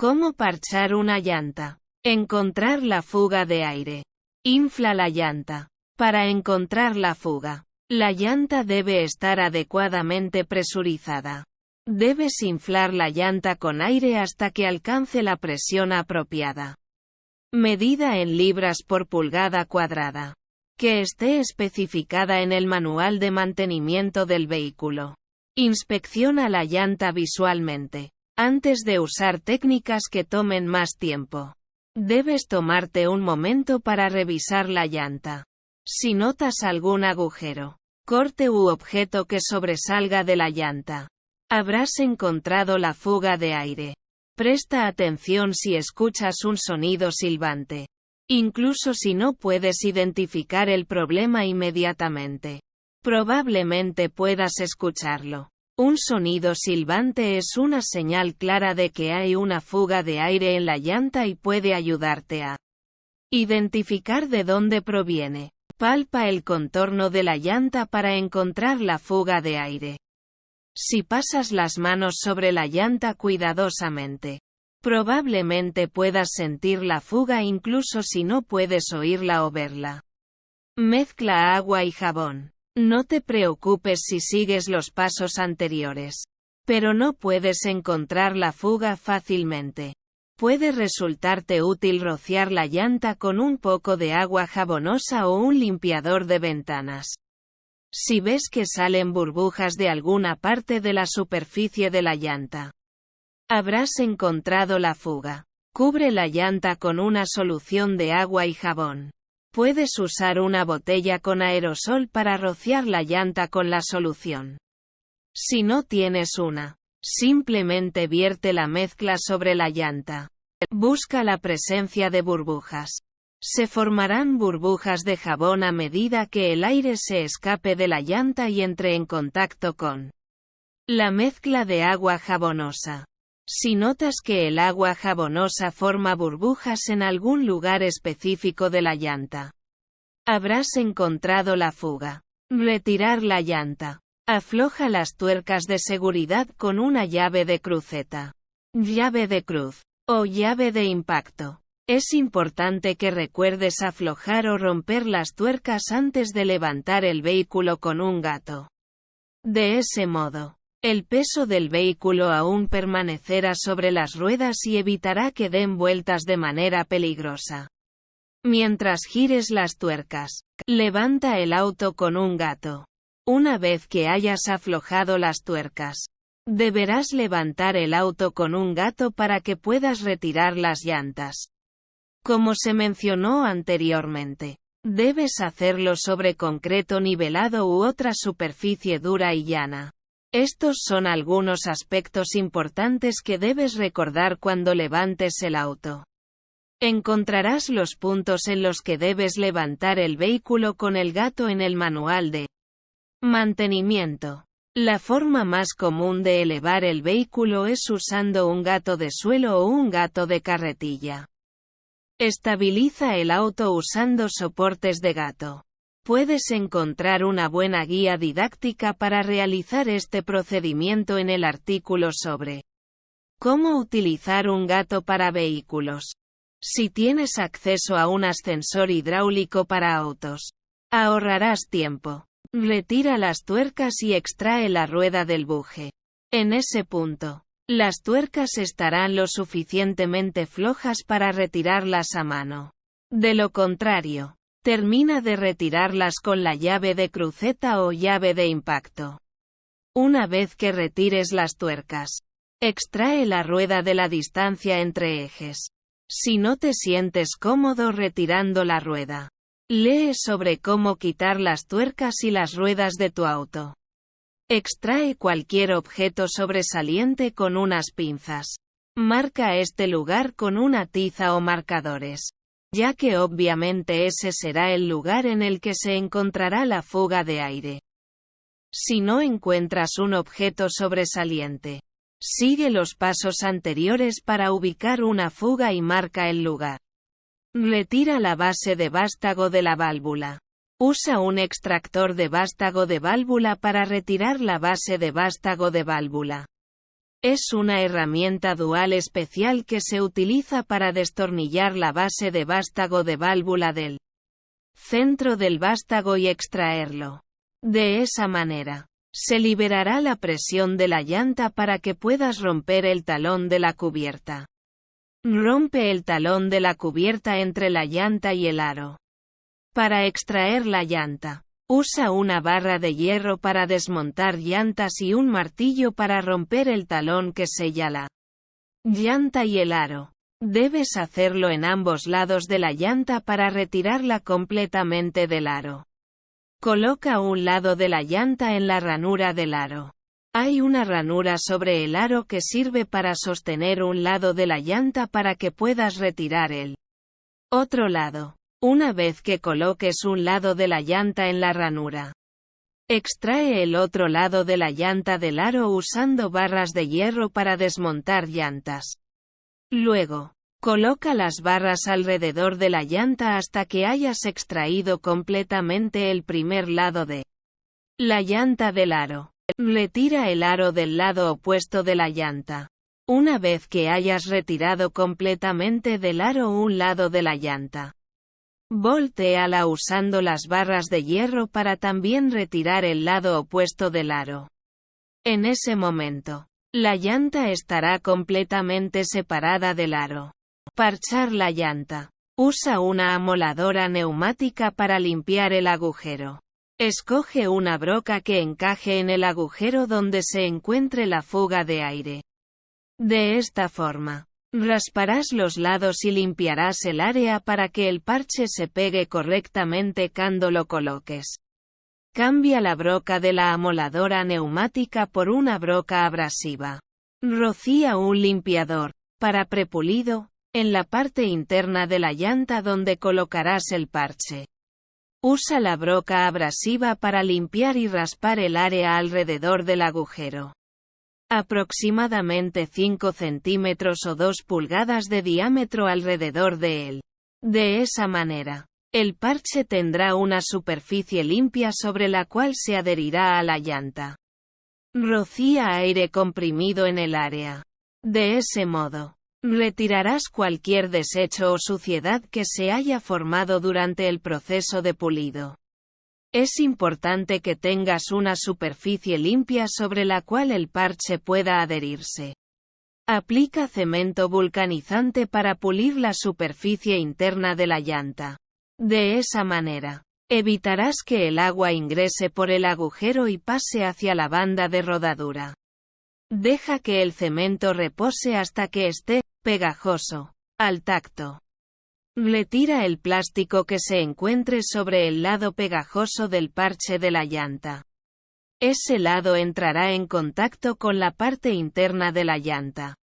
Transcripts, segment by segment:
¿Cómo parchar una llanta? Encontrar la fuga de aire. Infla la llanta. Para encontrar la fuga, la llanta debe estar adecuadamente presurizada. Debes inflar la llanta con aire hasta que alcance la presión apropiada. Medida en libras por pulgada cuadrada. Que esté especificada en el manual de mantenimiento del vehículo. Inspecciona la llanta visualmente. Antes de usar técnicas que tomen más tiempo, debes tomarte un momento para revisar la llanta. Si notas algún agujero, corte u objeto que sobresalga de la llanta, habrás encontrado la fuga de aire. Presta atención si escuchas un sonido silbante. Incluso si no puedes identificar el problema inmediatamente, probablemente puedas escucharlo. Un sonido silbante es una señal clara de que hay una fuga de aire en la llanta y puede ayudarte a identificar de dónde proviene. Palpa el contorno de la llanta para encontrar la fuga de aire. Si pasas las manos sobre la llanta cuidadosamente, probablemente puedas sentir la fuga incluso si no puedes oírla o verla. Mezcla agua y jabón. No te preocupes si sigues los pasos anteriores, pero no puedes encontrar la fuga fácilmente. Puede resultarte útil rociar la llanta con un poco de agua jabonosa o un limpiador de ventanas. Si ves que salen burbujas de alguna parte de la superficie de la llanta, habrás encontrado la fuga. Cubre la llanta con una solución de agua y jabón. Puedes usar una botella con aerosol para rociar la llanta con la solución. Si no tienes una, simplemente vierte la mezcla sobre la llanta. Busca la presencia de burbujas. Se formarán burbujas de jabón a medida que el aire se escape de la llanta y entre en contacto con la mezcla de agua jabonosa. Si notas que el agua jabonosa forma burbujas en algún lugar específico de la llanta, habrás encontrado la fuga. Retirar la llanta. Afloja las tuercas de seguridad con una llave de cruceta, llave de cruz, o llave de impacto. Es importante que recuerdes aflojar o romper las tuercas antes de levantar el vehículo con un gato. De ese modo, el peso del vehículo aún permanecerá sobre las ruedas y evitará que den vueltas de manera peligrosa. Mientras gires las tuercas, levanta el auto con un gato. Una vez que hayas aflojado las tuercas, deberás levantar el auto con un gato para que puedas retirar las llantas. Como se mencionó anteriormente, debes hacerlo sobre concreto nivelado u otra superficie dura y llana. Estos son algunos aspectos importantes que debes recordar cuando levantes el auto. Encontrarás los puntos en los que debes levantar el vehículo con el gato en el manual de mantenimiento. La forma más común de elevar el vehículo es usando un gato de suelo o un gato de carretilla. Estabiliza el auto usando soportes de gato. Puedes encontrar una buena guía didáctica para realizar este procedimiento en el artículo sobre cómo utilizar un gato para vehículos. Si tienes acceso a un ascensor hidráulico para autos, ahorrarás tiempo. Retira las tuercas y extrae la rueda del buje. En ese punto, las tuercas estarán lo suficientemente flojas para retirarlas a mano. De lo contrario, termina de retirarlas con la llave de cruceta o llave de impacto. Una vez que retires las tuercas, extrae la rueda de la distancia entre ejes. Si no te sientes cómodo retirando la rueda, lee sobre cómo quitar las tuercas y las ruedas de tu auto. Extrae cualquier objeto sobresaliente con unas pinzas. Marca este lugar con una tiza o marcadores, ya que obviamente ese será el lugar en el que se encontrará la fuga de aire. Si no encuentras un objeto sobresaliente, sigue los pasos anteriores para ubicar una fuga y marca el lugar. Retira la base de vástago de la válvula. Usa un extractor de vástago de válvula para retirar la base de vástago de válvula. Es una herramienta dual especial que se utiliza para destornillar la base de vástago de válvula del centro del vástago y extraerlo. De esa manera, se liberará la presión de la llanta para que puedas romper el talón de la cubierta. Rompe el talón de la cubierta entre la llanta y el aro. Para extraer la llanta, usa una barra de hierro para desmontar llantas y un martillo para romper el talón que sella la llanta y el aro. Debes hacerlo en ambos lados de la llanta para retirarla completamente del aro. Coloca un lado de la llanta en la ranura del aro. Hay una ranura sobre el aro que sirve para sostener un lado de la llanta para que puedas retirar el otro lado. Una vez que coloques un lado de la llanta en la ranura, extrae el otro lado de la llanta del aro usando barras de hierro para desmontar llantas. Luego, coloca las barras alrededor de la llanta hasta que hayas extraído completamente el primer lado de la llanta del aro. Retira el aro del lado opuesto de la llanta. Una vez que hayas retirado completamente del aro un lado de la llanta, voltéala usando las barras de hierro para también retirar el lado opuesto del aro. En ese momento, la llanta estará completamente separada del aro. Parchar la llanta. Usa una amoladora neumática para limpiar el agujero. Escoge una broca que encaje en el agujero donde se encuentre la fuga de aire. De esta forma, rasparás los lados y limpiarás el área para que el parche se pegue correctamente cuando lo coloques. Cambia la broca de la amoladora neumática por una broca abrasiva. Rocía un limpiador, para prepulido, en la parte interna de la llanta donde colocarás el parche. Usa la broca abrasiva para limpiar y raspar el área alrededor del agujero. Aproximadamente 5 centímetros o 2 pulgadas de diámetro alrededor de él. De esa manera, el parche tendrá una superficie limpia sobre la cual se adherirá a la llanta. Rocía aire comprimido en el área. De ese modo, retirarás cualquier desecho o suciedad que se haya formado durante el proceso de pulido. Es importante que tengas una superficie limpia sobre la cual el parche pueda adherirse. Aplica cemento vulcanizante para pulir la superficie interna de la llanta. De esa manera, evitarás que el agua ingrese por el agujero y pase hacia la banda de rodadura. Deja que el cemento repose hasta que esté pegajoso al tacto. Retira el plástico que se encuentre sobre el lado pegajoso del parche de la llanta. Ese lado entrará en contacto con la parte interna de la llanta.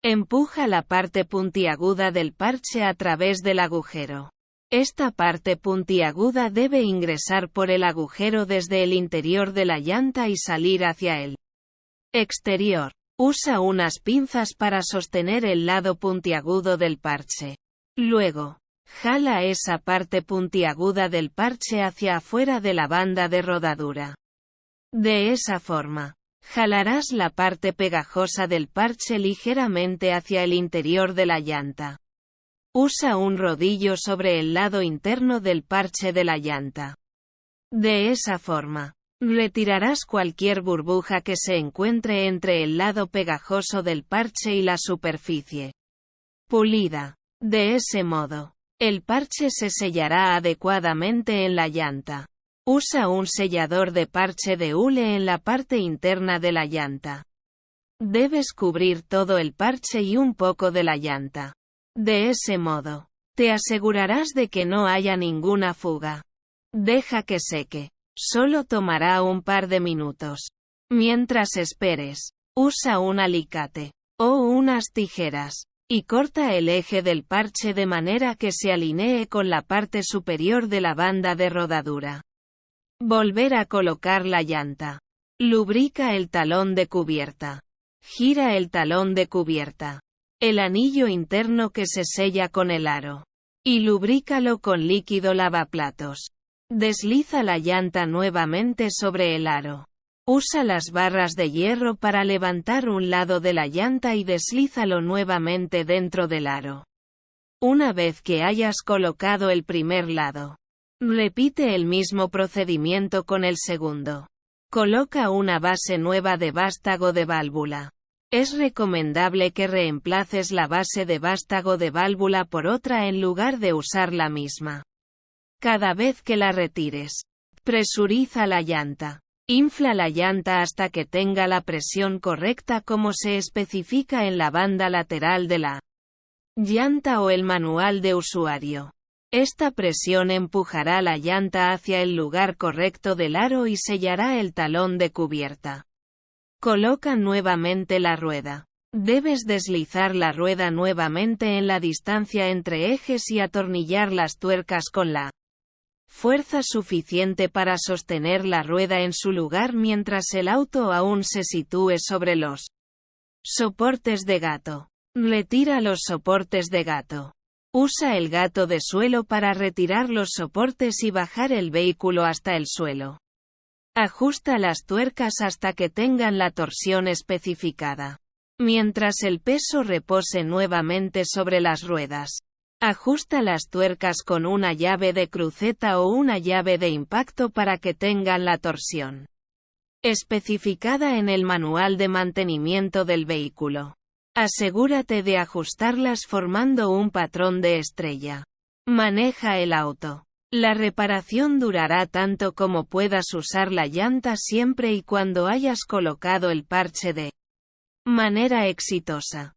Empuja la parte puntiaguda del parche a través del agujero. Esta parte puntiaguda debe ingresar por el agujero desde el interior de la llanta y salir hacia el exterior. Usa unas pinzas para sostener el lado puntiagudo del parche. Luego, jala esa parte puntiaguda del parche hacia afuera de la banda de rodadura. De esa forma, jalarás la parte pegajosa del parche ligeramente hacia el interior de la llanta. Usa un rodillo sobre el lado interno del parche de la llanta. De esa forma, retirarás cualquier burbuja que se encuentre entre el lado pegajoso del parche y la superficie pulida. De ese modo, el parche se sellará adecuadamente en la llanta. Usa un sellador de parche de hule en la parte interna de la llanta. Debes cubrir todo el parche y un poco de la llanta. De ese modo, te asegurarás de que no haya ninguna fuga. Deja que seque. Solo tomará un par de minutos. Mientras esperes, usa un alicate o unas tijeras y corta el eje del parche de manera que se alinee con la parte superior de la banda de rodadura. Volver a colocar la llanta. Lubrica el talón de cubierta. Gira el talón de cubierta. El anillo interno que se sella con el aro. Y lubrícalo con líquido lavaplatos. Desliza la llanta nuevamente sobre el aro. Usa las barras de hierro para levantar un lado de la llanta y deslízalo nuevamente dentro del aro. Una vez que hayas colocado el primer lado, repite el mismo procedimiento con el segundo. Coloca una base nueva de vástago de válvula. Es recomendable que reemplaces la base de vástago de válvula por otra en lugar de usar la misma. Cada vez que la retires, presuriza la llanta. Infla la llanta hasta que tenga la presión correcta como se especifica en la banda lateral de la llanta o el manual de usuario. Esta presión empujará la llanta hacia el lugar correcto del aro y sellará el talón de cubierta. Coloca nuevamente la rueda. Debes deslizar la rueda nuevamente en la distancia entre ejes y atornillar las tuercas con la fuerza suficiente para sostener la rueda en su lugar mientras el auto aún se sitúe sobre los soportes de gato. Retira los soportes de gato. Usa el gato de suelo para retirar los soportes y bajar el vehículo hasta el suelo. Ajusta las tuercas hasta que tengan la torsión especificada. Mientras el peso repose nuevamente sobre las ruedas. Ajusta las tuercas con una llave de cruceta o una llave de impacto para que tengan la torsión especificada en el manual de mantenimiento del vehículo. Asegúrate de ajustarlas formando un patrón de estrella. Maneja el auto. La reparación durará tanto como puedas usar la llanta siempre y cuando hayas colocado el parche de manera exitosa.